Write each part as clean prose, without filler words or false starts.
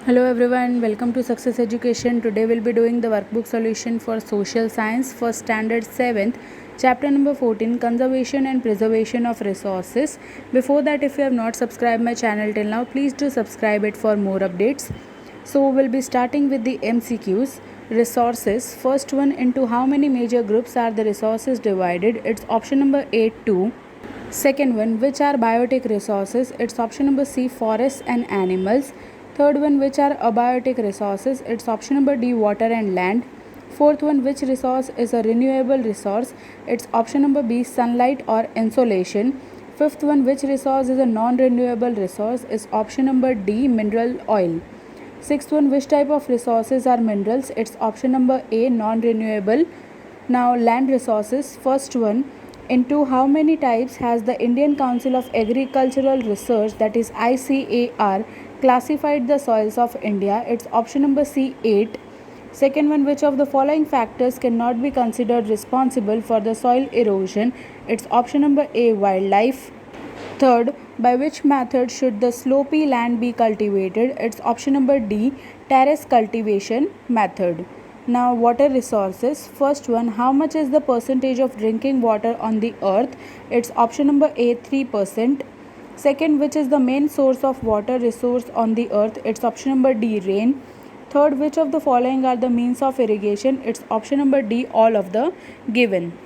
Hello everyone, welcome to Success Education. Today we'll be doing the workbook solution for Social Science for Standard 7th, Chapter number 14, Conservation and Preservation of Resources. Before that, if you have not subscribed my channel till now, please do subscribe it for more updates. So we'll be starting with the MCQs. Resources. First one, into how many major groups are the resources divided? It's option number A 2. Second one, which are biotic resources? It's option number C, forests and animals. Third one, which are abiotic resources? It's option number D, water and land. Fourth one, which resource is a renewable resource? It's option number B, sunlight or insolation. Fifth one, which resource is a non-renewable resource? Is option number D, mineral oil. Sixth one, which type of resources are minerals? It's option number A, non-renewable. Now land resources. First one, into how many types has the Indian Council of Agricultural Research, that is ICAR, classified the soils of India? It's option number C, 8. Second one, which of the following factors cannot be considered responsible for the soil erosion? It's option number A, wildlife. Third, by which method should the slopy land be cultivated? It's option number D, terrace cultivation method. Now, water resources. First one, how much is the percentage of drinking water on the earth? It's option number A, 3%. Second, which is the main source of water resource on the earth? It's option number D, rain. Third, which of the following are the means of irrigation? It's option number D, all of the given.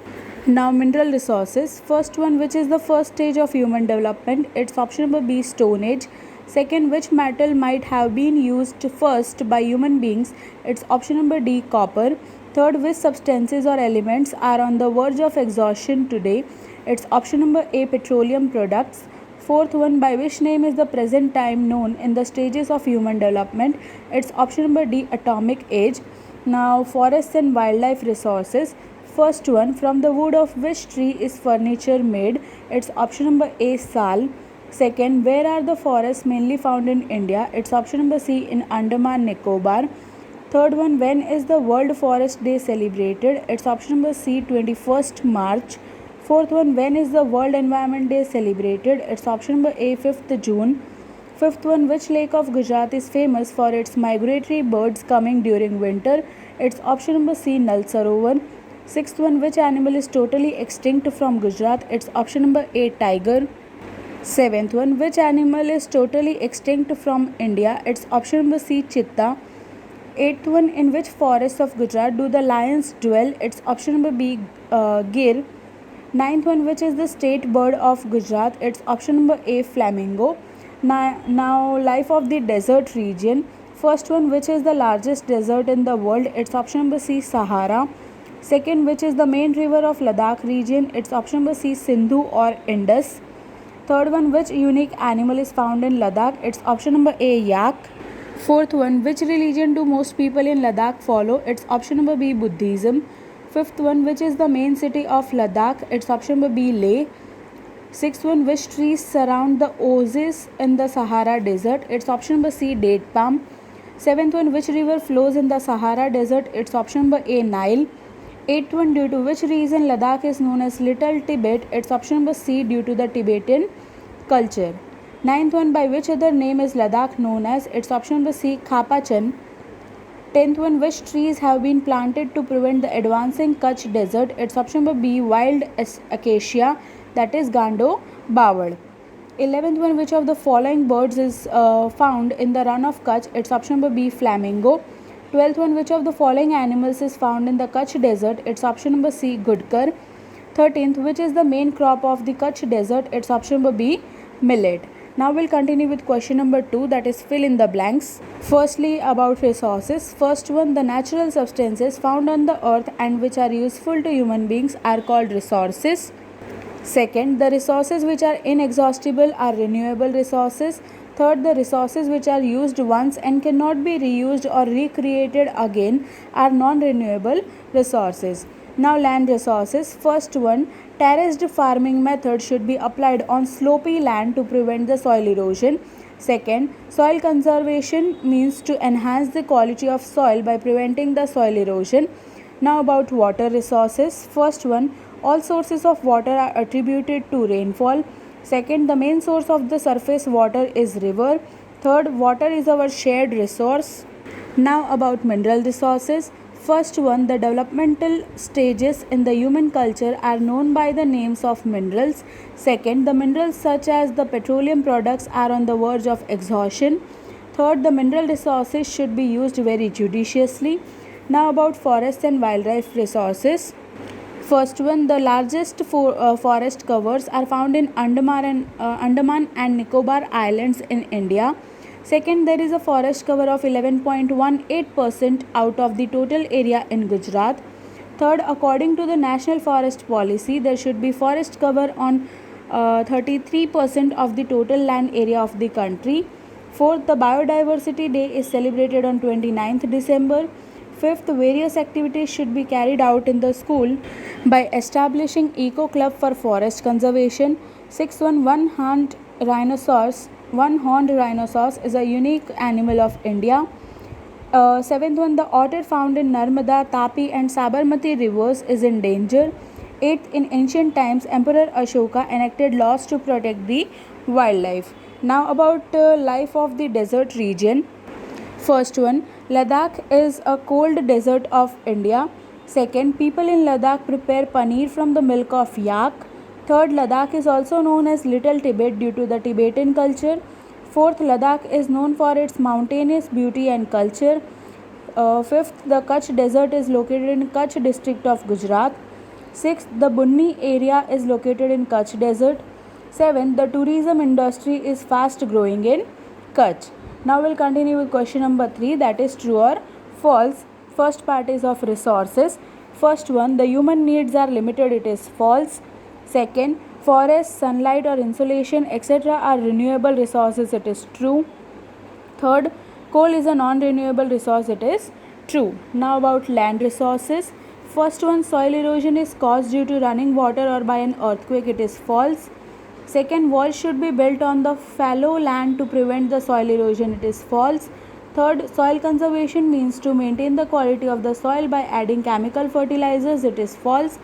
Now, mineral resources. First one, which is the first stage of human development? It's option number B, Stone Age. Second, which metal might have been used first by human beings? It's option number D, copper. Third, which substances or elements are on the verge of exhaustion today? It's option number A, petroleum products. Fourth one, by which name is the present time known in the stages of human development? It's option number D, atomic age. Now, forests and wildlife resources. First one, from the wood of which tree is furniture made? It's option number A, sal. Second, where are the forests mainly found in India? It's option number C, in Andaman Nicobar. Third one, when is the World Forest Day celebrated? It's option number C, 21st March. Fourth one, when is the World Environment Day celebrated? It's option number A, 5th June. Fifth one, which lake of Gujarat is famous for its migratory birds coming during winter? It's option number C, Nal Sarovar. Sixth one, which animal is totally extinct from Gujarat? It's option number A, tiger. Seventh one, which animal is totally extinct from India? It's option number C, cheetah. Eighth one, in which forests of Gujarat do the lions dwell? It's option number B, Gir. Ninth one, which is the state bird of Gujarat? It's option number A, flamingo. Now, life of the desert region. First one, which is the largest desert in the world? It's option number C, Sahara. Second, which is the main river of Ladakh region? It's option number C, Sindhu or Indus. Third one, which unique animal is found in Ladakh? It's option number A, yak. Fourth one, which religion do most people in Ladakh follow? It's option number B, Buddhism. Fifth one, which is the main city of Ladakh? It's option number B, Leh. Sixth one, which trees surround the oasis in the Sahara Desert? It's option number C, date palm. Seventh one, which river flows in the Sahara Desert? It's option number A, Nile. Eighth one, due to which reason Ladakh is known as Little Tibet? It's option number C, due to the Tibetan culture. Ninth one, by which other name is Ladakh known as? It's option number C, Khapachan. Tenth one, which trees have been planted to prevent the advancing Kutch Desert? It's option number B, wild acacia, that is Gando Bawad. 11th one, which of the following birds is found in the run of Kutch? It's option number B, flamingo. 12th one, which of the following animals is found in the Kutch Desert? It's option number C, gudkar. 13th, which is the main crop of the Kutch Desert? It's option number B, millet. Now we'll continue with question number 2, that is fill in the blanks. Firstly, about resources. First one, the natural substances found on the earth and which are useful to human beings are called resources. Second, the resources which are inexhaustible are renewable resources. Third, the resources which are used once and cannot be reused or recreated again are non-renewable resources. Now, land resources. First one, terraced farming method should be applied on slopy land to prevent the soil erosion. Second, soil conservation means to enhance the quality of soil by preventing the soil erosion. Now, about water resources. First one, all sources of water are attributed to rainfall. Second, the main source of the surface water is river. Third, water is our shared resource. Now about mineral resources. First one, the developmental stages in the human culture are known by the names of minerals. Second, the minerals such as the petroleum products are on the verge of exhaustion. Third, the mineral resources should be used very judiciously. Now about forests and wildlife resources. First one, the largest forest covers are found in Andaman and Nicobar Islands in India. Second, there is a forest cover of 11.18% out of the total area in Gujarat. Third, according to the National Forest Policy, there should be forest cover on 33% of the total land area of the country. Fourth, the Biodiversity Day is celebrated on 29th December. Fifth, various activities should be carried out in the school by establishing Eco Club for forest conservation. Sixth one, one-horned rhinoceros. One-horned rhinoceros is a unique animal of India. Seventh one, the otter found in Narmada, Tapi and Sabarmati rivers is in danger. Eighth, in ancient times, Emperor Ashoka enacted laws to protect the wildlife. Now about life of the desert region. First one, Ladakh is a cold desert of India. Second, people in Ladakh prepare paneer from the milk of yak. Third, Ladakh is also known as Little Tibet due to the Tibetan culture. Fourth, Ladakh is known for its mountainous beauty and culture. Fifth, the Kutch Desert is located in Kutch district of Gujarat. Sixth, the Bunni area is located in Kutch Desert. Seventh, the tourism industry is fast growing in Kutch. Now we'll continue with question number 3, that is true or false. First part is of resources. First one, the human needs are limited, it is false. Second, forests, sunlight or insulation etc. are renewable resources, it is true. Third, coal is a non-renewable resource, it is true. Now about land resources. First one, soil erosion is caused due to running water or by an earthquake, it is false. Second, walls should be built on the fallow land to prevent the soil erosion, it is false. Third, soil conservation means to maintain the quality of the soil by adding chemical fertilizers, it is false.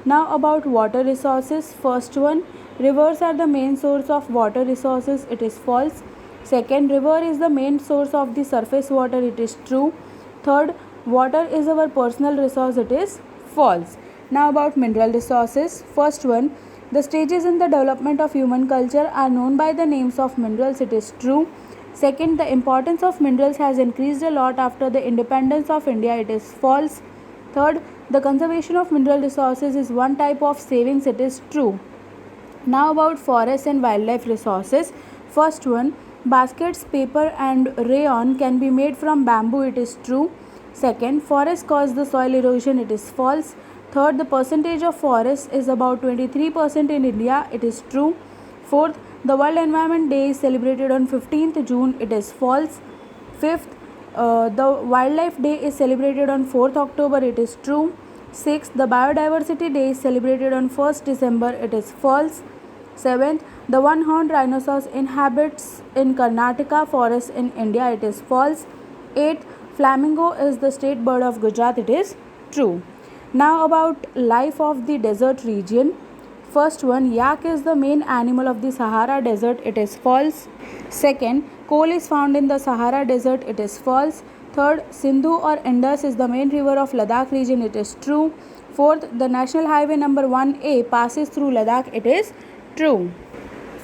Now about water resources. First one, rivers are the main source of water resources, it is false. Second, river is the main source of the surface water, it is true. Third, water is our personal resource, it is false. Now about mineral resources. First one, the stages in the development of human culture are known by the names of minerals, it is true. Second, the importance of minerals has increased a lot after the independence of India, it is false. Third, the conservation of mineral resources is one type of savings, it is true. Now about forests and wildlife resources. First one, baskets, paper and rayon can be made from bamboo, it is true. Second, forests cause the soil erosion, it is false. Third, the percentage of forests is about 23% in India, it is true. Fourth, the World Environment Day is celebrated on 15th June, it is false. Fifth, the Wildlife Day is celebrated on 4th October, it is true. Sixth, the Biodiversity Day is celebrated on 1st December, it is false. Seventh, the one-horned rhinoceros inhabits in Karnataka forest in India, it is false. Eighth, flamingo is the state bird of Gujarat, it is true. Now about life of the desert region. First one, yak is the main animal of the Sahara desert, it is false. Second, coal is found in the Sahara desert, it is false. Third, Sindhu or Indus is the main river of Ladakh region, it is true. Fourth, the national highway number 1A passes through Ladakh, it is true.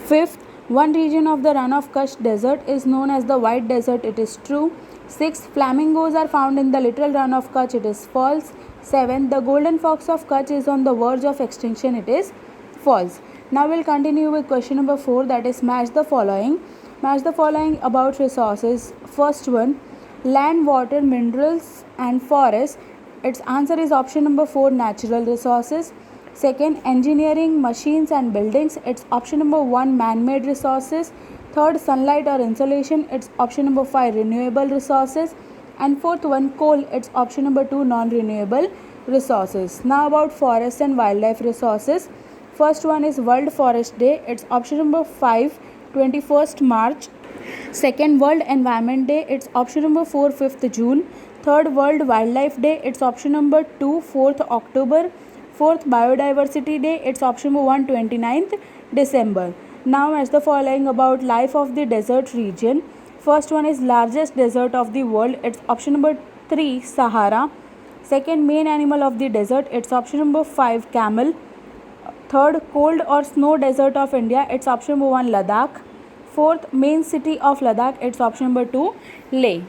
Fifth, one region of the run of Kutch desert is known as the White Desert, it is true. Sixth, flamingos are found in the little run of Kutch, it is false. Seventh, the golden fox of Kutch is on the verge of extinction, it is false. Now we'll continue with question number 4, that is match the following. Match the following about resources. First one, land, water, minerals and forests. Its answer is option number 4, natural resources. Second, engineering, machines and buildings. It's option number 1, man-made resources. Third, sunlight or insulation. It's option number 5, renewable resources. And fourth one, coal. It's option number 2, non-renewable resources. Now about forests and wildlife resources. First one is World Forest Day. It's option number 5, 21st March. Second, World Environment Day. It's option number 4, 5th June. Third, World Wildlife Day. It's option number 2, 4th October. Fourth, Biodiversity Day. It's option number 1, 29th December. Now as the following about life of the desert region. First one is largest desert of the world. It's option number 3, Sahara. Second, main animal of the desert. It's option number 5, camel. Third, cold or snow desert of India. It's option number 1, Ladakh. Fourth, main city of Ladakh. It's option number 2, Leh.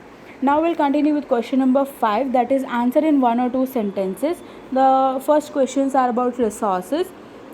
Now we'll continue with question number 5, that is answer in 1 or 2 sentences. The first questions are about resources.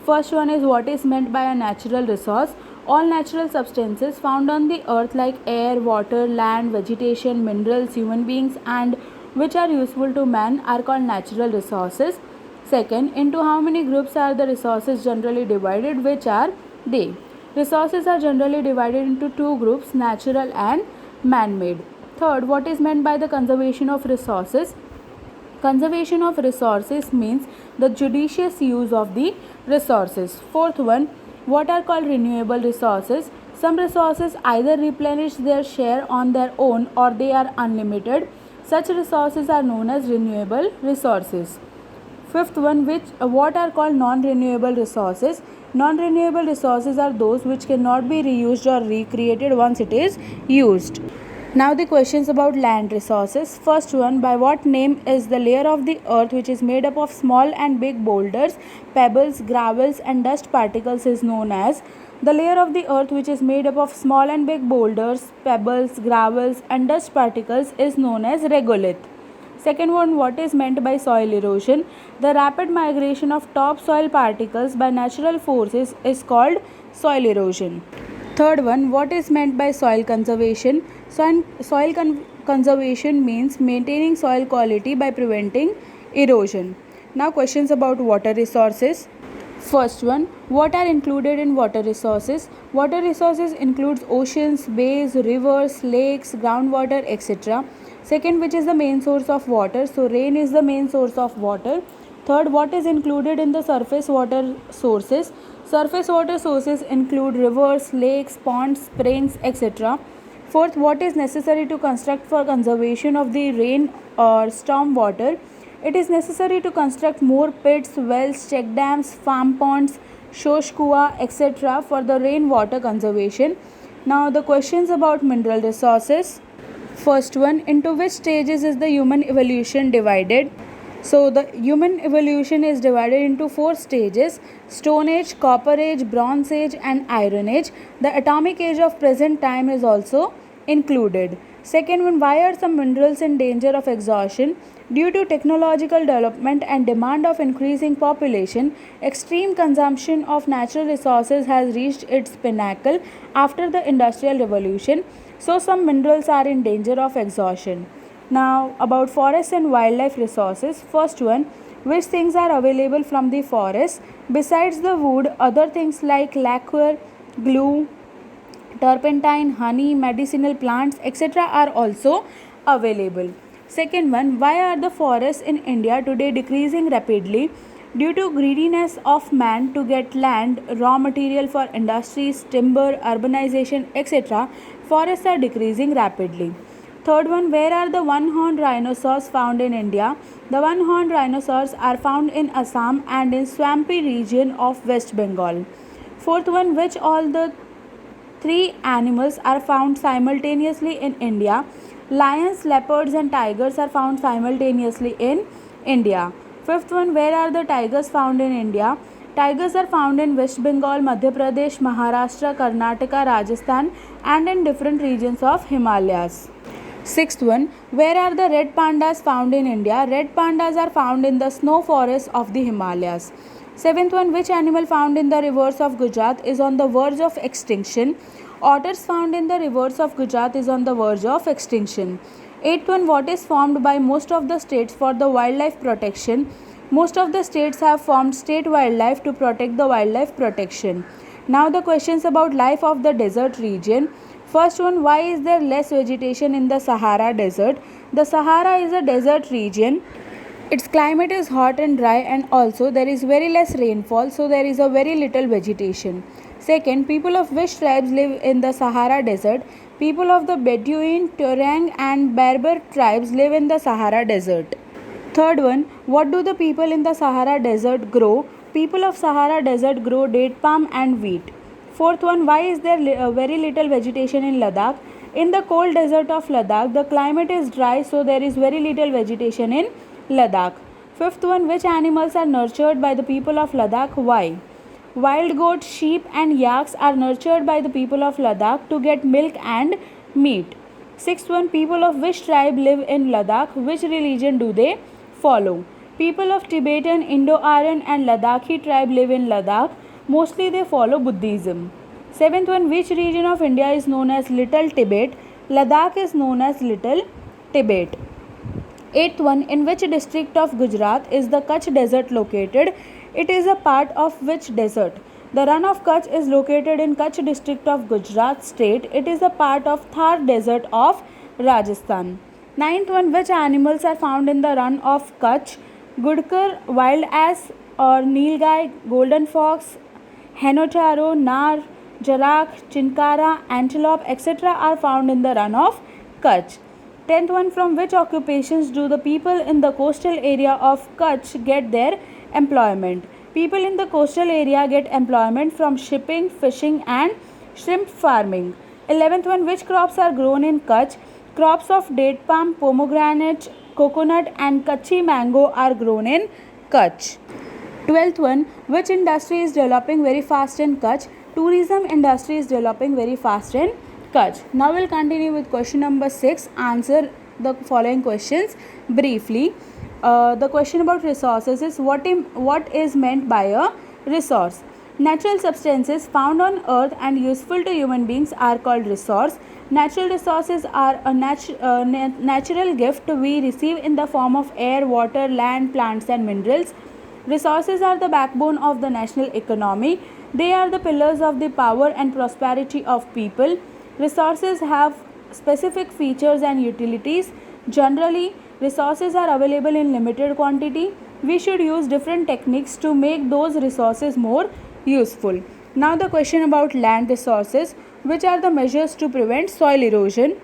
First one is, what is meant by a natural resource? All natural substances found on the earth like air, water, land, vegetation, minerals, human beings and which are useful to man are called natural resources. Second, into how many groups are the resources generally divided? Which are they? Resources are generally divided into 2 groups, natural and man-made. Third, what is meant by the conservation of resources? Conservation of resources means the judicious use of the resources. Fourth one, what are called renewable resources? Some resources either replenish their share on their own or they are unlimited. Such resources are known as renewable resources. Fifth one, what are called non-renewable resources? Non-renewable resources are those which cannot be reused or recreated once it is used. Now the questions about land resources. First one, by what name is the layer of the earth which is made up of small and big boulders, pebbles, gravels and dust particles is known as? The layer of the earth which is made up of small and big boulders, pebbles, gravels and dust particles is known as regolith. Second one, what is meant by soil erosion? The rapid migration of topsoil particles by natural forces is called soil erosion. Third one, what is meant by soil conservation? Soil conservation means maintaining soil quality by preventing erosion. Now questions about water resources. First one, what are included in water resources? Water resources includes oceans, bays, rivers, lakes, groundwater, etc. Second, which is the main source of water? So rain is the main source of water. Third, what is included in the surface water sources? Surface water sources include rivers, lakes, ponds, springs, etc. Fourth, what is necessary to construct for conservation of the rain or storm water? It is necessary to construct more pits, wells, check dams, farm ponds, shosh kua, etc. for the rainwater conservation. Now the questions about mineral resources. First one, into which stages is the human evolution divided? So the human evolution is divided into 4 stages: Stone Age, Copper Age, Bronze Age and Iron Age. The atomic age of present time is also included. Second one, why are some minerals in danger of exhaustion? Due to technological development and demand of increasing population, extreme consumption of natural resources has reached its pinnacle after the Industrial Revolution. So some minerals are in danger of exhaustion. Now about forests and wildlife resources. First one, which things are available from the forest? Besides the wood, other things like lacquer, glue, turpentine, honey, medicinal plants, etc. are also available. Second one, why are the forests in India today decreasing rapidly? Due to greediness of man to get land, raw material for industries, timber, urbanization, etc., forests are decreasing rapidly. Third one, where are the one-horned rhinoceros found in India? The one-horned rhinoceros are found in Assam and in swampy region of West Bengal. Fourth one, which all the 3 animals are found simultaneously in India? Lions, leopards and tigers are found simultaneously in India. Fifth one, where are the tigers found in India? Tigers are found in West Bengal, Madhya Pradesh, Maharashtra, Karnataka, Rajasthan and in different regions of Himalayas. Sixth one, where are the red pandas found in India? Red pandas are found in the snow forests of the Himalayas. Seventh one, which animal found in the rivers of Gujarat is on the verge of extinction? Otters found in the rivers of Gujarat is on the verge of extinction. Eighth one, what is formed by most of the states for the wildlife protection? Most of the states have formed state wildlife to protect the wildlife protection. Now the questions about life of the desert region. First one, why is there less vegetation in the Sahara Desert? The Sahara is a desert region. Its climate is hot and dry and also there is very less rainfall, so there is a very little vegetation. Second, people of which tribes live in the Sahara Desert? People of the Bedouin, Tuareg and Berber tribes live in the Sahara Desert. Third one, what do the people in the Sahara Desert grow? People of Sahara Desert grow date palm and wheat. Fourth one, why is there very little vegetation in Ladakh? In the cold desert of Ladakh, the climate is dry, so there is very little vegetation in Ladakh. Fifth one, which animals are nurtured by the people of Ladakh? Why? Wild goats, sheep and yaks are nurtured by the people of Ladakh to get milk and meat. Sixth one, people of which tribe live in Ladakh? Which religion do they follow? People of Tibetan, Indo-Aryan and Ladakhi tribe live in Ladakh. Mostly they follow Buddhism. Seventh one, which region of India is known as Little Tibet? Ladakh is known as Little Tibet. Eighth one, in which district of Gujarat is the Kutch Desert located? It is a part of which desert? The Run of Kutch is located in Kutch district of Gujarat state. It is a part of Thar Desert of Rajasthan. Ninth one, which animals are found in the Run of Kutch? Gudkar, wild ass or nilgai, golden fox, henocharo, nar, jarak, chinkara, antelope, etc. are found in the Run of Kutch. 10th one, from which occupations do the people in the coastal area of Kutch get their employment? People in the coastal area get employment from shipping, fishing and shrimp farming. 11th one, which crops are grown in Kutch? Crops of date palm, pomegranate, coconut and Kutchi mango are grown in Kutch. 12th one, which industry is developing very fast in Kutch? Tourism industry is developing very fast in Kutch. Now we'll continue with question number 6. Answer the following questions briefly. The question about resources is what is meant by a resource? Natural substances found on earth and useful to human beings are called resource. Natural resources are a natural gift we receive in the form of air, water, land, plants and minerals. Resources are the backbone of the national economy. They are the pillars of the power and prosperity of people. Resources have specific features and utilities. Generally, resources are available in limited quantity. We should use different techniques to make those resources more useful. Now the question about land resources. Which are the measures to prevent soil erosion?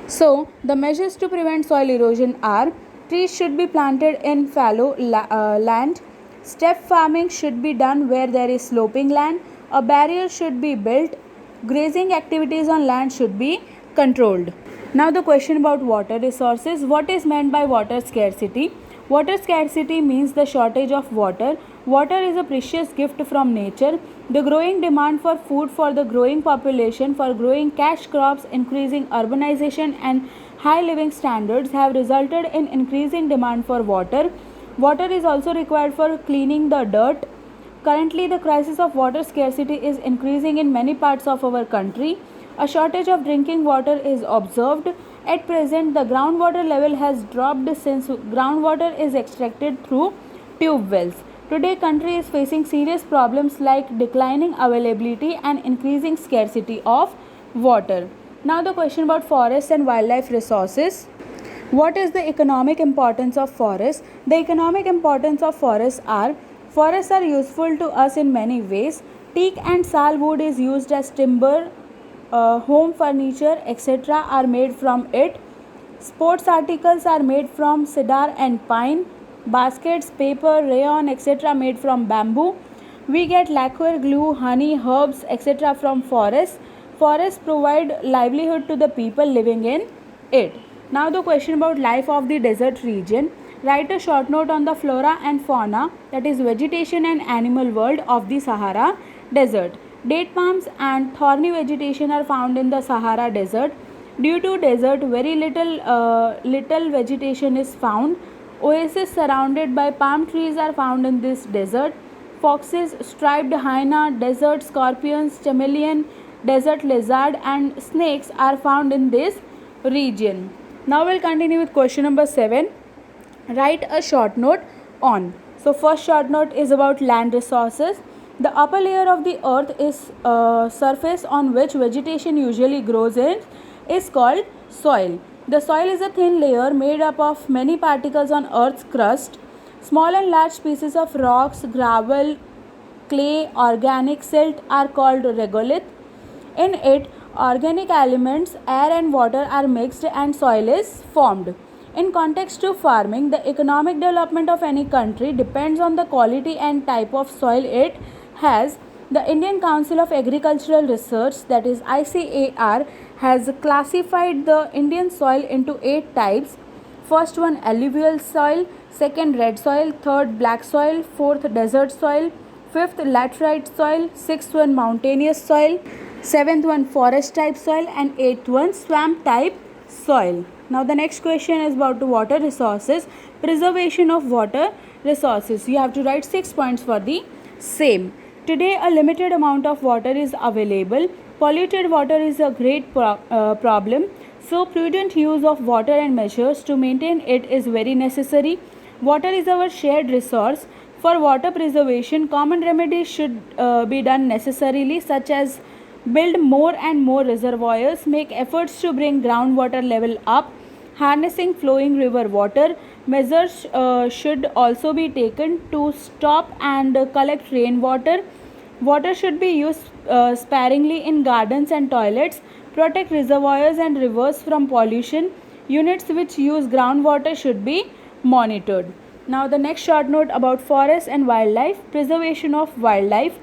So, the measures to prevent soil erosion are: trees should be planted in fallow land. Step farming should be done where there is sloping land. A barrier should be built. Grazing activities on land should be controlled. Now the question about water resources. What is meant by water scarcity? Water scarcity means the shortage of water. Water is a precious gift from nature. The growing demand for food for the growing population, for growing cash crops, increasing urbanization and high living standards have resulted in increasing demand for water. Water is also required for cleaning the dirt. Currently, the crisis of water scarcity is increasing in many parts of our country. A shortage of drinking water is observed. At present, the groundwater level has dropped since groundwater is extracted through tube wells. Today, country is facing serious problems like declining availability and increasing scarcity of water. Now the question about forests and wildlife resources. What is the economic importance of forests? The economic importance of forests are useful to us in many ways. Teak and sal wood is used as timber, home furniture, etc. are made from it. Sports articles are made from cedar and pine. Baskets, paper, rayon, etc. made from bamboo. We get lacquer, glue, honey, herbs, etc. from forests. Forests provide livelihood to the people living in it. Now the question about life of the desert region. Write a short note on the flora and fauna, that is vegetation and animal world of the Sahara Desert. Date palms and thorny vegetation are found in the Sahara Desert. Due to desert, very little vegetation is found. Oases surrounded by palm trees are found in this desert. Foxes, striped hyena, desert scorpions, chameleon, desert lizard and snakes are found in this region. Now we'll continue with question number 7. Write a short note on. So first short note is about land resources. The upper layer of the earth is surface on which vegetation usually grows in is called soil. The soil is a thin layer made up of many particles on earth's crust. Small and large pieces of rocks, gravel, clay, organic silt are called regolith. In it, organic elements, air and water are mixed and soil is formed. In context to farming, the economic development of any country depends on the quality and type of soil it has. The Indian Council of Agricultural Research, that is ICAR, has classified the Indian soil into 8 types. First one alluvial soil, second red soil, third black soil, fourth desert soil, fifth laterite soil, sixth one mountainous soil, seventh one forest type soil, and eighth one swamp type soil. Now the next question is about water resources, preservation of water resources. You have to write 6 points for the same. Today a limited amount of water is available. Polluted water is a great problem. So prudent use of water and measures to maintain it is very necessary. Water is our shared resource. For water preservation, common remedies should be done necessarily, such as build more and more reservoirs, make efforts to bring groundwater level up, harnessing flowing river water. Measures should also be taken to stop and collect rainwater. Water should be used sparingly in gardens and toilets. Protect reservoirs and rivers from pollution. Units which use groundwater should be monitored. Now the next short note about forests and wildlife, preservation of wildlife.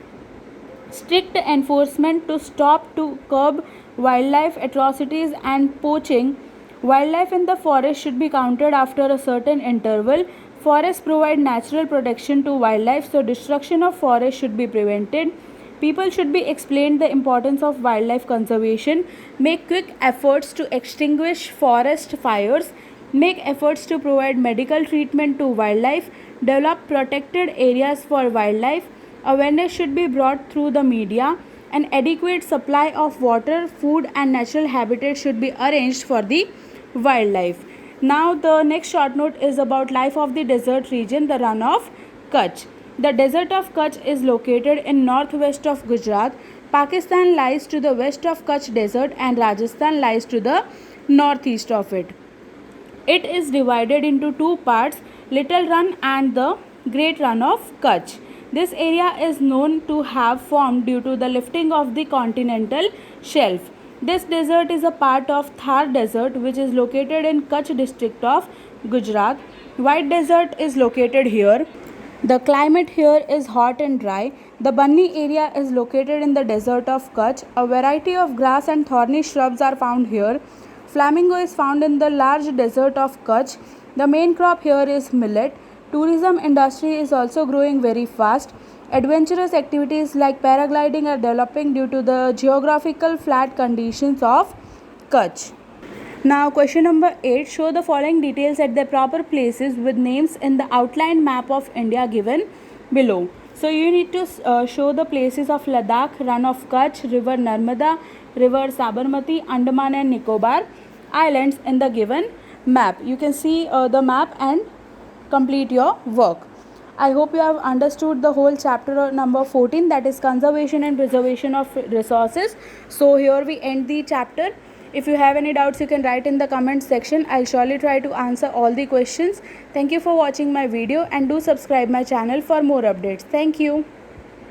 Strict enforcement to stop to curb wildlife atrocities and poaching. Wildlife in the forest should be counted after a certain interval. Forests provide natural protection to wildlife, so destruction of forests should be prevented. People should be explained the importance of wildlife conservation. Make quick efforts to extinguish forest fires. Make efforts to provide medical treatment to wildlife. Develop protected areas for wildlife. Awareness should be brought through the media. An adequate supply of water, food, and natural habitat should be arranged for the wildlife. Now the next short note is about life of the desert region, the run of Kutch. The desert of Kutch is located in northwest of Gujarat. Pakistan lies to the west of Kutch desert and Rajasthan lies to the northeast of it. It is divided into two parts, Little Run and the Great Run of Kutch. This area is known to have formed due to the lifting of the continental shelf. This desert is a part of Thar Desert, which is located in Kutch district of Gujarat. White Desert is located here. The climate here is hot and dry. The Banni area is located in the desert of Kutch. A variety of grass and thorny shrubs are found here. Flamingo is found in the large desert of Kutch. The main crop here is millet. Tourism industry is also growing very fast. Adventurous activities like paragliding are developing due to the geographical flat conditions of Kutch. Now question number 8, show the following details at their proper places with names in the outlined map of India given below. So you need to show the places of Ladakh, Run of Kutch, River Narmada, River Sabarmati, Andaman and Nicobar Islands in the given map. You can see the map and complete your work. I hope you have understood the whole chapter number 14, that is conservation and preservation of resources. So here we end the chapter. If you have any doubts, you can write in the comment section. I'll surely try to answer all the questions. Thank you for watching my video and do subscribe my channel for more updates. Thank you.